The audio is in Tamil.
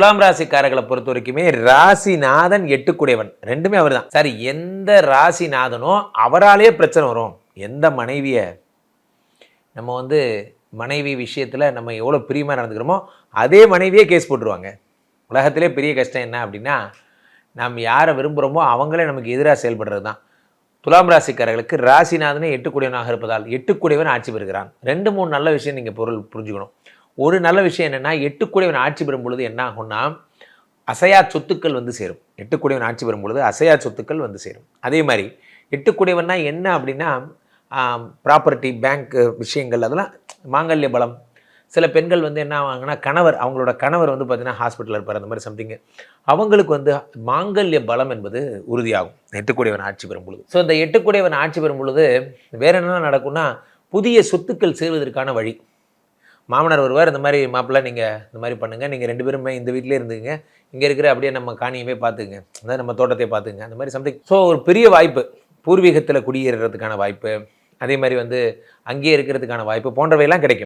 துலாம் ராசிக்காரர்களை பொறுத்த வரைக்குமே ராசிநாதன் எட்டுக்குடையவன் ரெண்டுமே அவர் தான். சார், எந்த ராசிநாதனோ அவராலே பிரச்சனை வரும். எந்த மனைவியை நம்ம மனைவி விஷயத்தில் நம்ம எவ்வளோ பிரியமாக நடந்துக்கிறோமோ அதே மனைவியே கேஸ் போட்டுருவாங்க. உலகத்திலே பெரிய கஷ்டம் என்ன அப்படின்னா, நாம் யாரை விரும்புகிறோமோ அவங்களே நமக்கு எதிராக செயல்படுறது தான். துலாம் ராசிக்காரர்களுக்கு ராசிநாதனே எட்டுக்குடையவனாக இருப்பதால் எட்டுக்குடையவன் ஆட்சி பெறுகிறான். 2-3 நல்ல விஷயம் நீங்கள் புரிஞ்சுக்கணும். ஒரு நல்ல விஷயம் என்னென்னா, எட்டுக்குடையவன் ஆட்சி பெறும் பொழுது என்ன ஆகும்னா, அசையா சொத்துக்கள் வந்து சேரும். எட்டுக்குடையவன் ஆட்சி பெறும் பொழுது அசையா சொத்துக்கள் வந்து சேரும். அதே மாதிரி எட்டுக்குடையவன்னா என்ன அப்படின்னா, ப்ராப்பர்ட்டி, பேங்க் விஷயங்கள், அதெல்லாம் மாங்கல்ய பலம். சில பெண்கள் என்ன ஆவாங்கன்னா, அவங்களோட கணவர் பார்த்தீங்கன்னா ஹாஸ்பிட்டலில் இருப்பார், அந்த மாதிரி சம்திங்கு. அவங்களுக்கு மாங்கல்ய பலம் என்பது உறுதியாகும் எட்டுக்குடையவன் ஆட்சி பெறும் பொழுது. ஸோ இந்த எட்டுக்குடையவன் ஆட்சி பெறும் பொழுது வேற என்ன நடக்கும்னா, புதிய சொத்துக்கள் சேர்வதற்கான வழி. மாமனார் வருவார், இந்த மாதிரி மாப்பிள்ளை நீங்கள் இந்த மாதிரி பண்ணுங்கள், நீங்கள் 2 பேருமே இந்த வீட்டிலே இருந்துங்க, இங்கே இருக்கிற அப்படியே நம்ம காணியவே பார்த்துக்குங்க, அதாவது நம்ம தோட்டத்தை பார்த்துங்க, அந்த மாதிரி சம்திங். ஸோ ஒரு பெரிய வாய்ப்பு, பூர்வீகத்தில் குடியேறதுக்கான வாய்ப்பு, அதே மாதிரி அங்கேயே இருக்கிறதுக்கான வாய்ப்பு போன்றவையெல்லாம் கிடைக்கும்.